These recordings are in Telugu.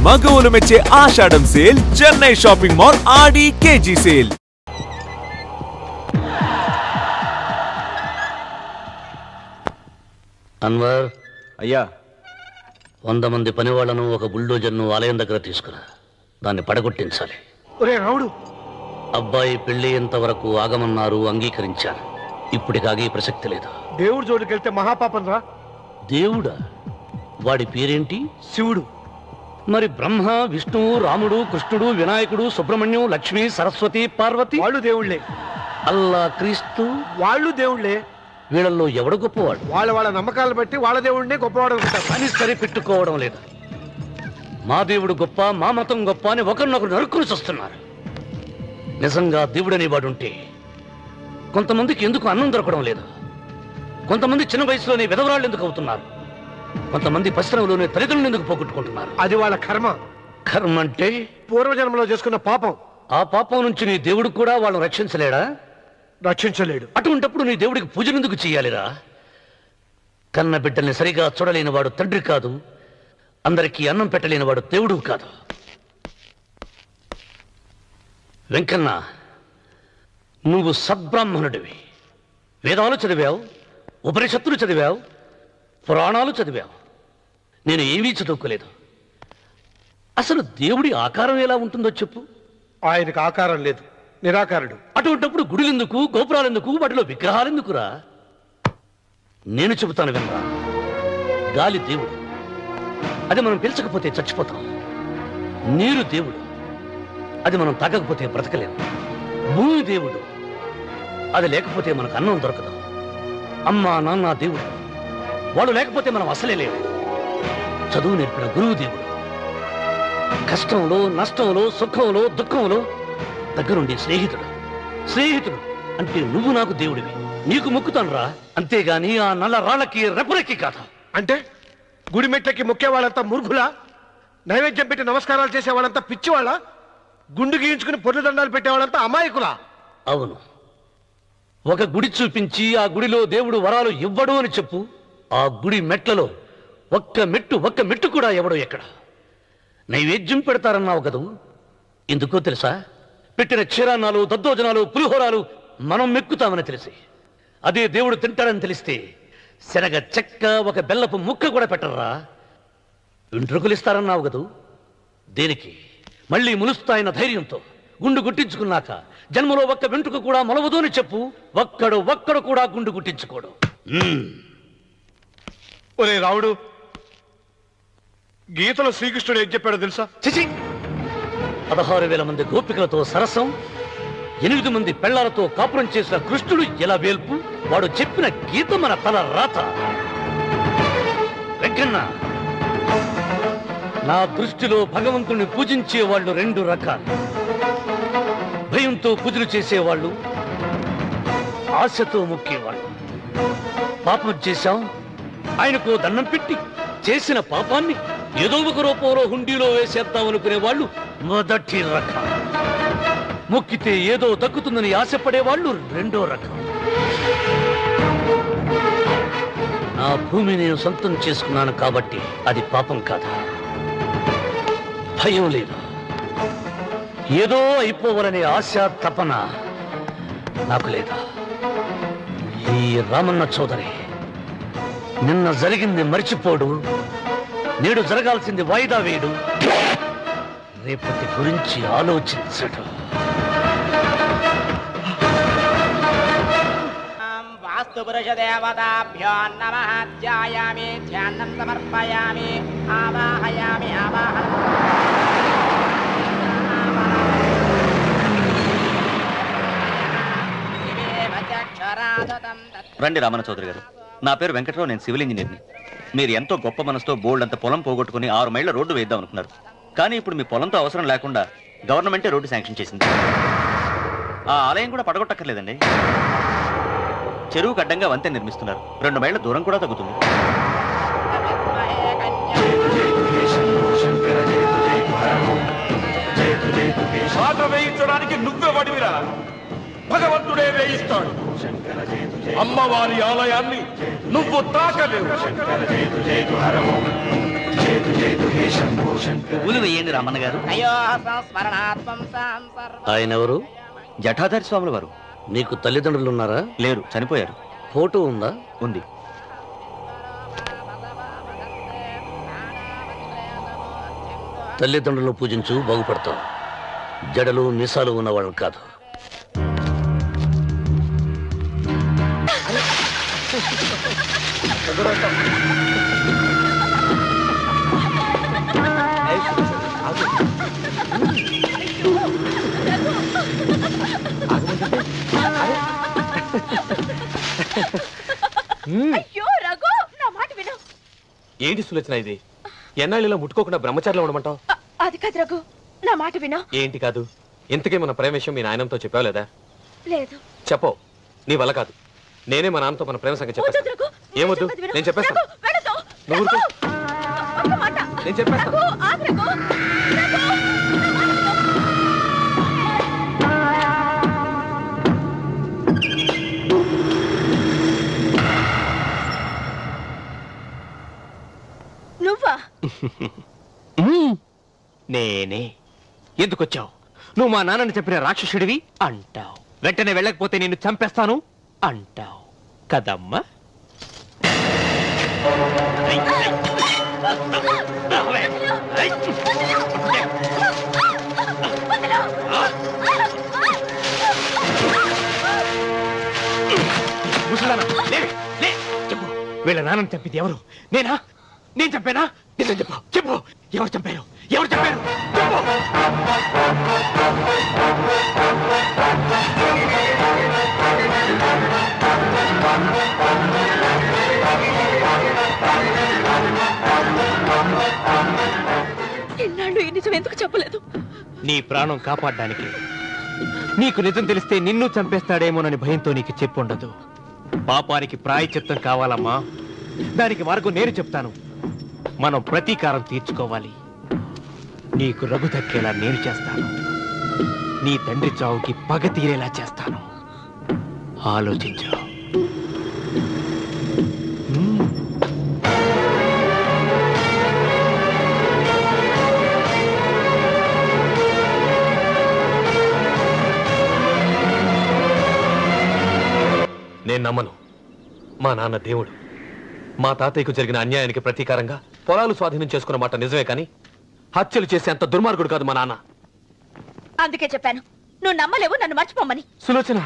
మగవులు మెచ్చే ఆషాఢం సేల్ చెన్నై షాపింగ్ మాల్ ఆడి కేజీ సేల్. అన్వర్ అయ్యా, 100 మంది పనివాళ్లను ఒక బుల్డోజర్ను ఆలయం దగ్గర తీసుకురా. దాన్ని పడగొట్టించాలి. ఒరే రావుడు, అబ్బాయి పెళ్లి ఎంతవరకు ఆగమన్నారు, అంగీకరించారు. ఇప్పటికి ఆగే ప్రసక్తి లేదు. దేవుడి జోలికెళ్తే మహాపాపం రా. దేవుడా? వాడి పేరేంటి? శివుడు. మరి బ్రహ్మ, విష్ణువు, రాముడు, కృష్ణుడు, వినాయకుడు, సుబ్రహ్మణ్యం, లక్ష్మి, సరస్వతి, పార్వతి వాళ్ళు దేవుళ్లే. అల్లా, క్రీస్తు వాళ్ళు దేవుళ్లే. వీళ్ళల్లో ఎవడు గొప్పవాడు? వాళ్ళ నమ్మకాలను బట్టి వాళ్ళ దేవుడినే గొప్పవాడు అనుకుంటారు. అని సరిపెట్టుకోవడం లేదు. మా దేవుడు గొప్ప, మా మతం గొప్ప అని ఒకరినొకరు నరుక్కుని చూస్తున్నారు. నిజంగా దేవుడనే వాడుంటే కొంతమందికి ఎందుకు అన్నం దొరకడం లేదు? కొంతమంది చిన్న వయసులోనే విధవరాళ్ళు ఎందుకు అవుతున్నారు? కొంతమంది పశ్చిమలోనే తల్లిదండ్రులు ఎందుకు పోగొట్టుకుంటున్నారు? అది వాళ్ళ కర్మ. కర్మ అంటే పూర్వజన్మలో చేసుకున్న పాపం. ఆ పాపం నుంచి నీ దేవుడు కూడా వాళ్ళని రక్షించలేడా? రక్షించలేడు. అటువంటప్పుడు నీ దేవుడికి పూజలు ఎందుకు చెయ్యాలిరా? కన్న బిడ్డల్ని సరిగా చూడలేని వాడు తండ్రి కాదు, అందరికీ అన్నం పెట్టలేని వాడు దేవుడు కాదు. వెంకన్న, నువ్వు సద్బ్రాహ్మణుడివి. వేదాలు చదివావు, ఉపనిషత్తులు చదివావు, పురాణాలు చదివావు. నేను ఏమీ చదువుకోలేదు. అసలు దేవుడి ఆకారం ఎలా ఉంటుందో చెప్పు. ఆయనకు ఆకారం లేదు, నిరాకారుడు. అటువంటిప్పుడు గుడులెందుకు, గోపురాలెందుకు, వాటిలో విగ్రహాలెందుకురా? నేను చెబుతాను వినరా. గాలి దేవుడు, అది మనం పీల్చకపోతే చచ్చిపోతాం. నీరు దేవుడు, అది మనం తాగకపోతే బ్రతకలేము. భూమి దేవుడు, అది లేకపోతే మనకు అన్నం దొరకదు. అమ్మ నాన్న దేవుడు, వాళ్ళు లేకపోతే మనం అసలే లేవు. చదువు నేర్పిన గురువు దేవుడు, కష్టంలో, నష్టంలో, సుఖంలో, దుఃఖంలో దగ్గరుండి స్నేహితుడు. స్నేహితుడు అంటే నువ్వు నాకు దేవుడివి, నీకు మొక్కుతాను రా. అంతేగాని ఆ నల్ల రాళ్ళకి రెపరెక్కి కాదు. అంటే గుడి మెట్లకి మొక్కే వాళ్ళంతా మూర్ఖులా? నైవేద్యం పెట్టి నమస్కారాలు చేసే వాళ్ళంతా పిచ్చివాళ్ళ? గుండు గీయించుకుని పొర్లు దండాలు పెట్టేవాళ్ళంతా అమాయకులా? అవును. ఒక గుడి చూపించి ఆ గుడిలో దేవుడు వరాలు ఇవ్వడు అని చెప్పు. ఆ గుడి మెట్లలో ఒక్క మెట్టు కూడా ఎవడో ఎక్కడ. నైవేద్యం పెడతారన్నావు కదూ, ఎందుకో తెలుసా? పెట్టిన క్షీరాన్నాలు, దద్దోజనాలు, పులిహోరాలు మనం మెక్కుతామని తెలిసి, అదే దేవుడు తింటాడని తెలిస్తే శనగ చెక్క, ఒక బెల్లపు ముక్క కూడా పెట్టర్రా. వెంట్రుకలిస్తారన్నావు కదూ, దేనికి? మళ్ళీ ములుస్తాయన్న ధైర్యంతో. గుండు గుట్టించుకున్నాక జన్మలో ఒక్క వెంట్రుక కూడా మొలవదు అని చెప్పు. ఒక్కడు కూడా గుండు గుట్టించుకోడు. ఒరే రావుడు, గీతలో శ్రీకృష్ణుడు ఏం చెప్పాడో తెలుసా? చిచి! 16,000 మంది గోపికలతో సరసం, 8 మంది పెళ్లాలతో కాపురం చేసిన కృష్ణుడు ఎలా వేల్పు? వాడు చెప్పిన గీత మన తల రాత. వెంకన్న, నా దృష్టిలో భగవంతుని పూజించే వాళ్ళు 2 రకాలు. భయంతో పూజలు చేసేవాళ్ళు, ఆశతో మొక్కేవాళ్ళు. పాపం చేశాం, ఆయనకు దండం పెట్టి చేసిన పాపాన్ని ఏదో ఒక రూపంలో హుండీలో వేసేద్దామనుకునే వాళ్ళు మొదటి రకం. మొక్కితే ఏదో దక్కుతుందని ఆశపడేవాళ్ళు 2వ రకం. నా భూమి నేను సొంతం చేసుకున్నాను కాబట్టి అది పాపం కాదా? భయం లేదు. ఏదో అయిపోవాలనే ఆశ, తపన నాకు లేదా? ఈ రామన్న చౌదరి నిన్న జరిగింది మర్చిపోడు, నేడు జరగాల్సింది వాయిదా వేయడు, రేపటి గురించి ఆలోచించడు. వాస్తు పురుష దేవతాభ్యో నమః. ధ్యాయామి, ధ్యానం సమర్పయామి, ఆవాహయామి, ఆవాహన. రండి రామన్న చౌదరి గారు. నా పేరు వెంకటరావు, నేను సివిల్ ఇంజనీర్ని. మీరు ఎంతో గొప్ప మనసుతో బోల్డ్ అంత పొలం పోగొట్టుకుని 6 మైళ్ళ రోడ్డు వేద్దాం అనుకున్నారు. కానీ ఇప్పుడు మీ పొలంతో అవసరం లేకుండా గవర్నమెంటే రోడ్డు శాంక్షన్ చేసింది. ఆ ఆలయం కూడా పడగొట్టక్కర్లేదండి. చెరువుకు అడ్డంగా వంతెన నిర్మిస్తున్నారు. 2 మైళ్ళ దూరం కూడా తగ్గుతుంది. పాట వేయించడానికి నువ్వే వడివిరా, భగవంతుడే వేయిస్తాడు. అమ్మవారి ఆలయాన్ని నువ్వు తాకలేవు. పూలు వేయండి రామన్న గారు. అయ్యో సంస్మరణాత్మం ఆయన ఎవరు? జటాధారి స్వాముల వారు. నీకు తల్లిదండ్రులు ఉన్నారా? లేరు, చనిపోయారు. ఫోటో ఉందా? ఉంది. తల్లిదండ్రులను పూజించు, బాగుపడతావు. జడలు నిసాలు ఉన్నవాడు కాదు. ఏంటి సులోచన ఇది? ఎన్నాళ్ళలో ముట్టుకోకుండా బ్రహ్మచారిలో ఉండమంటావు? అది కాదు రఘు, నా మాట విను. ఏంటి కాదు? ఇంతకీ మన ప్రేమ విషయం మీ నాయనంతో చెప్పావు లేదా? లేదు. చెప్పవు. నీ వల్ల కాదు. నేనే మా నాన్నతో మన ప్రేమ సంగతి చెప్పేస్తాను. ఏమొద్దు, నేను చెప్పేస్తాను. నువ్వు నేను చెప్పేస్తాను. నువ్వా? నేనే. ఎందుకొచ్చావు? నువ్వు మా నాన్నని చెప్పిన రాక్షసుడివి అంటావు. వెంటనే వెళ్ళకపోతే నిన్ను చంపేస్తాను అంటావు కదమ్మా. చెప్పు, వీళ్ళ నాన్నని చంపింది ఎవరు? నేనా? నేను చంపానా? నిజం చెప్పు. చెప్పు, ఎవరు చంపారు? ఎవరు చంపారు? చెప్పు. ఎన్నాళ్ళు ఈ నిజం ఎందుకు చెప్పలేదు? నీ ప్రాణం కాపాడడానికి. నీకు నిజం తెలిస్తే నిన్ను చంపేస్తాడేమోనని భయంతో నీకు చెప్పుండదు. పాపానికి ప్రాయశ్చిత్తం కావాలమ్మా. దానికి మార్గం నేను చెప్తాను. మనం ప్రతీకారం తీర్చుకోవాలి. నీకు రఘు దక్కేలా నేను చేస్తాను. నీ తండ్రి చావుకి పగ తీరేలా చేస్తాను. ఆలోచించు. నేను నమ్మను. మా నాన్న దేవుడు. మా తాతయ్యకు జరిగిన అన్యాయానికి ప్రతీకారంగా పొలాలు స్వాధీనం చేసుకున్న మాట నిజమే, కానీ హత్యలు చేసే అంత దుర్మార్గుడు కాదు మా నాన్న. అందుకే చెప్పాను, నువ్వు నమ్మలేవు, నన్ను మర్చిపోమని. సులోచన,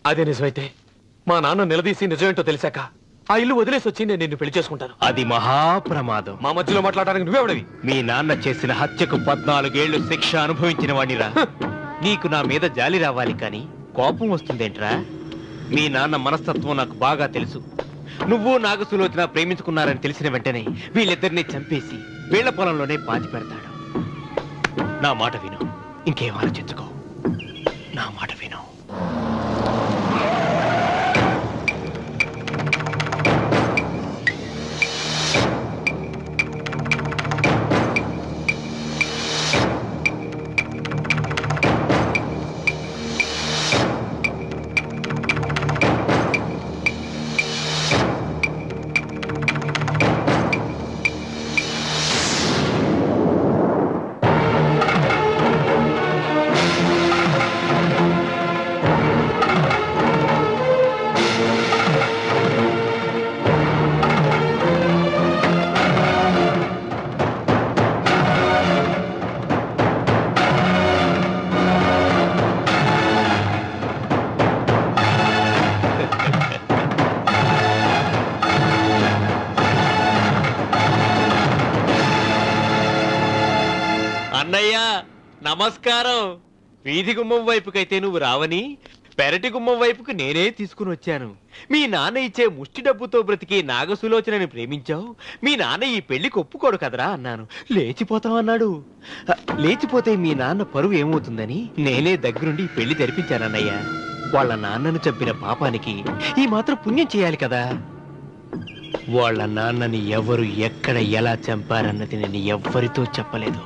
అదే నిజమైతే మా నాన్న నిలదీసి నిజమేంటో తెలిసాక ఆ ఇల్లు వదిలేసి వచ్చి నేను నిన్ను పెళ్లి చేసుకుంటాను. అది మహాప్రమాదం. మా మధ్యలో మాట్లాడడానికి నువ్వెవడివి? మీ నాన్న చేసిన హత్యకు 14 ఏళ్లు శిక్ష అనుభవించిన వాడిరా. నీకు నా మీద జాలి రావాలి కానీ కోపం వస్తుందేంట్రా? మీ నాన్న మనస్తత్వం నాకు బాగా తెలుసు. నువ్వు నాగసులోచన ప్రేమించుకున్నారని తెలిసిన వెంటనే వీళ్ళిద్దరినీ చంపేసి వీళ్ల పొలంలోనే పాతి పెడతాడు. నా మాట విను, ఇంకేం ఆలోచించుకో. నా మాట విను. అన్నయ్యా నమస్కారం. వీధి గుమ్మం వైపుకైతే నువ్వు రావని పెరటి గుమ్మం వైపుకు నేనే తీసుకుని వచ్చాను. మీ నాన్న ఇచ్చే ముష్టి డబ్బుతో బ్రతికి నాగసులోచనని ప్రేమించావు. మీ నాన్న ఈ పెళ్లికి ఒప్పుకోడు కదరా అన్నాను. లేచిపోతావు అన్నాడు. లేచిపోతే మీ నాన్న పరువు ఏమవుతుందని నేనే దగ్గరుండి ఈ పెళ్లి జరిపించానన్నయ్యా. వాళ్ళ నాన్నను చంపిన పాపానికి ఈ మాత్రం పుణ్యం చేయాలి కదా. వాళ్ళ నాన్నని ఎవరు ఎక్కడ ఎలా చంపారన్నది నేను ఎవ్వరితో చెప్పలేదు.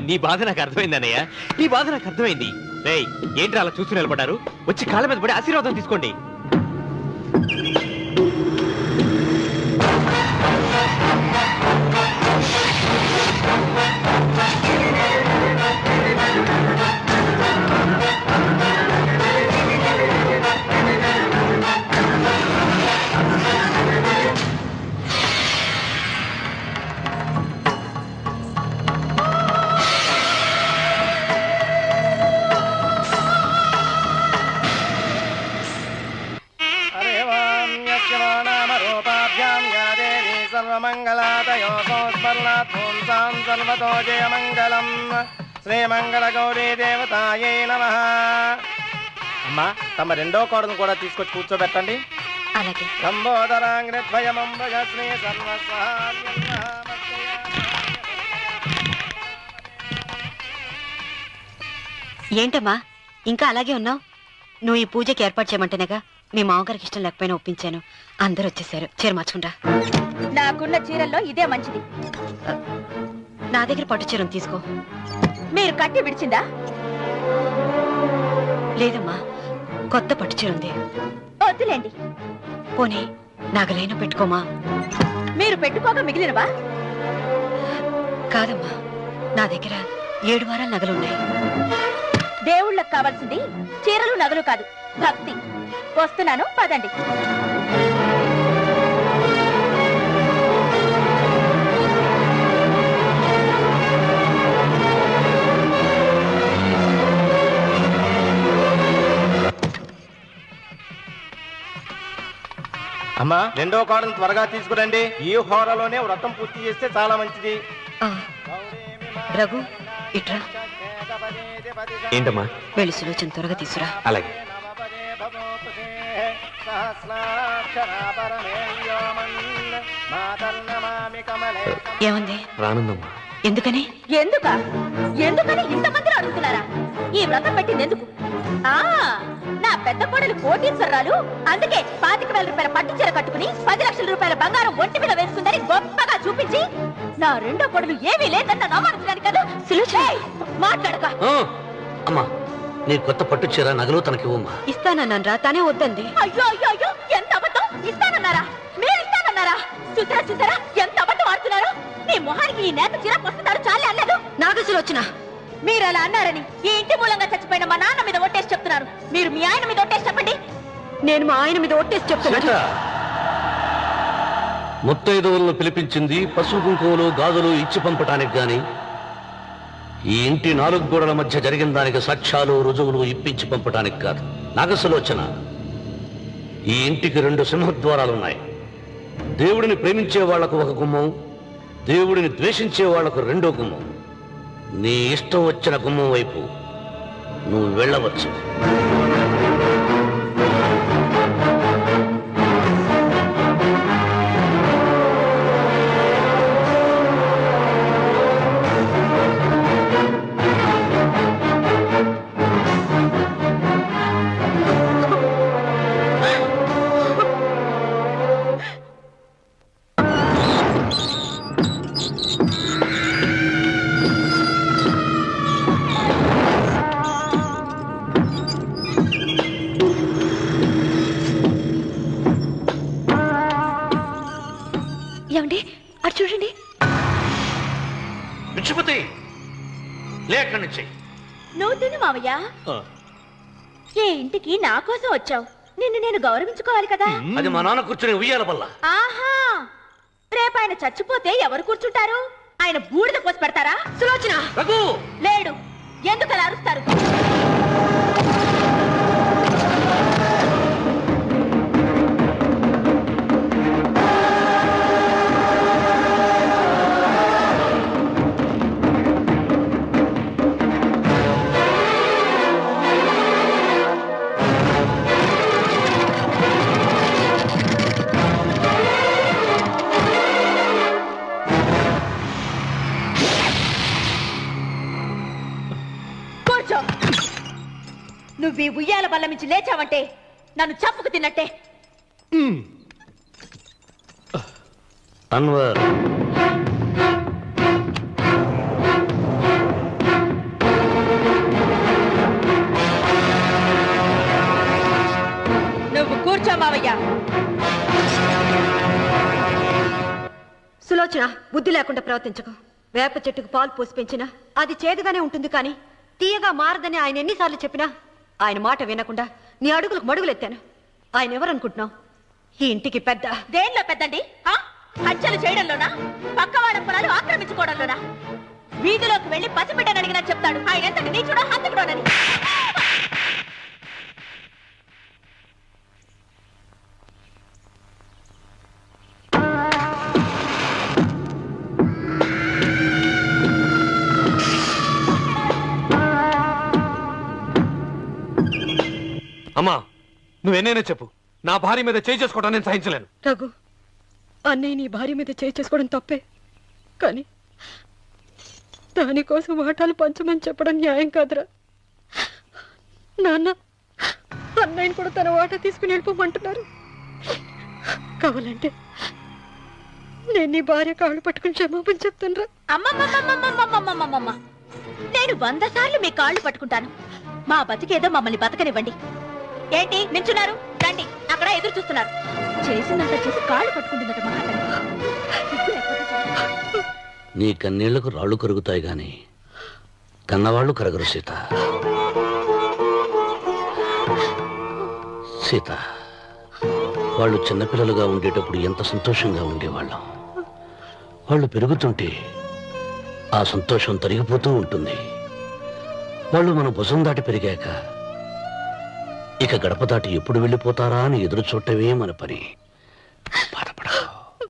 నీ బాధ నాకు అర్థమైంది అన్నయ్య, నీ బాధ నాకు అర్థమైంది. రేయ్, ఏంటి అలా చూస్తూ నిలబడ్డారు? వచ్చి కాళ్ళ మీద పడి ఆశీర్వాదం తీసుకోండి. సర్వతో జయమంగళం శ్రీమంగళ గౌరీ దేవతాయై నమః. అమ్మా తమ రెండో కోడను కూడా తీసుకొచ్చి కూర్చోబెట్టండి. అలాగే. ఏంటమ్మా ఇంకా అలాగే ఉన్నావు? నువ్వు ఈ పూజకి ఏర్పాటు చేయమంటేనేగా మీ మామగారికి ఇష్టం లేకపోయినా ఒప్పించాను. అందరూ వచ్చేసారు. చీర మార్చుకుంటా. నాకున్న చీరల్లో ఇదే మంచిది. నా దగ్గర పట్టు చీరను తీసుకో. మీరు కట్టి విడిచిందా? లేదమ్మా, కొత్త పట్టు చీర ఉంది. వద్దులేండి. పోనీ నగలైనా పెట్టుకోమా. మీరు పెట్టుకోక మిగిలినవా? కాదమ్మా, నా దగ్గర 7 వారాల నగలున్నాయి. దేవుళ్ళకి కావాల్సింది చీరలు నగలు కాదు, భక్తి. వస్తున్నాను, పదండి. అమ్మా రెండో కోడను త్వరగా తీసుకురండి. ఈ హోరలోనే వ్రతం పూర్తి చేస్తే చాలా మంచిది. రఘు ఇట్రా. ఏంటమ్మా? వెళ్ళి సులోచన త్వరగా తీసురా. అలాగే. ఏమంది? రానుందమ్మా. ఎందుకని? ఎందుకని ఇంతమంది అడుగుతున్నారా? ఈ వ్రతం పెట్టింది ఎందుకు? నా పెద్ద కోడలు కోటీశ్వరరాలు, అందుకే 25,000 రూపాయల పట్టు చీర కట్టుకుని 10 లక్షల రూపాయల బంగారం ఒంటి మీద వేసుకుందని గొప్పగా చూపించి నా రెండో కోడలు ఏమీ లేదన్న నమ్మకం కదా. మాట్లాడక. అమ్మా నీ కొత్త పట్టు చీర నగలు తనకి ఇవ్వమ్మా. ఇస్తానన్నారా? తానే వద్దండి. అయ్యో అయ్యో అయ్యో, ఎంత అబద్ధం! ఇస్తానన్నారా? మీరు ఇస్తానన్నారా? చూసారా ఎంత అబద్ధం ఆడుతున్నారు? నీ మొహానికి ఈ నేత చీర వస్తున్నారు చాలే అన్నదు. నాగసులు వచ్చిన మీరు అలా అన్నారని ఈ ఇంటి మూలంగా చచ్చిపోయిన మా నాన్న మీద ఒట్టేసి చెప్తున్నారు. మీరు మీ ఆయన మీద ఒట్టేసి చెప్పండి. నేను మా ఆయన మీద ఒట్టేసి చెప్తున్నా. ముత్తైదువులను పిలిపించింది పసుపు కుంకుమలు గాజులు ఇచ్చి పంపటానికి గాని ఈ ఇంటి 4 గోడల మధ్య జరిగిన దానికి సాక్ష్యాలు రుజువులు ఇప్పించి పంపటానికి కాదు. నాగసులోచన, ఈ ఇంటికి 2 సింహద్వారాలున్నాయి. దేవుడిని ప్రేమించే వాళ్లకు ఒక గుమ్మం, దేవుడిని ద్వేషించే వాళ్లకు 2వ గుమ్మం. నీ ఇష్టం వచ్చిన గుమ్మం వైపు నువ్వు వెళ్ళవచ్చు. ఏమండి అటు చూడండి. విచ్చిపతి లేక్కడి నుంచి. నువ్వు తిను మావయ్య. ఏ ఇంటికి నా కోసం వచ్చావు, నిన్ను నేను గౌరవించుకోవాలి కదా. అది మా నాన్న కూర్చుని ఉయ్యాల వల్ల. ఆహా, రేపు ఆయన చచ్చిపోతే ఎవరు కూర్చుంటారు? ఆయన బూడిద పోసి పెడతారా? సులోచన లేడు, ఎందుకు అలా అరుస్తారు? నువ్వు ఈ ఉయ్యాల బల్ల నుంచి లేచావంటే నన్ను చంపుకు తిన్నట్టే. అన్వర్, నువ్వు కూర్చో మావయ్య. సులోచన, బుద్ధి లేకుండా ప్రవర్తించకు. వేప చెట్టుకు పాలు పోసి పెంచినా అది చేదుగానే ఉంటుంది, కానీ తీయగా మారదని ఆయన ఎన్నిసార్లు చెప్పినా ఆయన మాట వినకుండా నీ అడుగులకు మడుగులెత్తాను. ఆయన ఎవరనుకుంటున్నావు? ఈ ఇంటికి పెద్ద. దేనిలో పెద్దండి? హత్యలు చేయడంలోనా? పక్కవాడ పొలాలు ఆక్రమించుకోవడంలోనా? వీధిలోకి వెళ్లి పసిబిడ్డని అడిగినా చెప్తాడు ఆయన ఎంతటి నీచుడో హంతకుడోనని. అమ్మా నువ్వెన్నైనా చెప్పు, నా భార్య మీద చేయి చేసుకోవడం నేను సహించలేను. రఘు, అన్నయ్య నీ భార్య మీద చేయి చేసుకోవడం తప్పే, కానీ దానికోసం వాటాలు పంచమని చెప్పడం న్యాయం కాదురా. నాన్న అన్నయ్యని కూడా తన వాటా తీసుకుని వెళ్ళిపోమంటున్నారు. కావాలంటే నేను నీ భార్య కాళ్ళు పట్టుకుని క్షమాపణ చెప్తాను రా. అమ్మమ్మమ్మమ్మమ్మమ్మమ్మమ్మమ్మ, నేను 100 సార్లు మీ కాళ్ళు పట్టుకుంటాను. మా బతికేదో మమ్మల్ని బతకనివ్వండి. ఏంటి నించున్నారు? రండి, అక్కడ ఎదురు చూస్తున్నారు. చేసినంత చేసి కాళ్ళు పట్టుకుంటుందట మహాతల్లి. నీ కన్నీళ్లకు రాళ్ళు కరుగుతాయి గాని కన్నవాళ్ళు కరగరు సీత. సీత, వాళ్ళు చిన్నపిల్లలుగా ఉండేటప్పుడు ఎంత సంతోషంగా ఉండేవాళ్ళం. వాళ్ళు పెరుగుతుంటే ఆ సంతోషం తరిగిపోతూ ఉంటుంది. వాళ్ళు మన భుజం దాటి పెరిగాక ఇక గడప దాటి ఎప్పుడు వెళ్ళిపోతారా అని ఎదురు చూడటమే మన పని.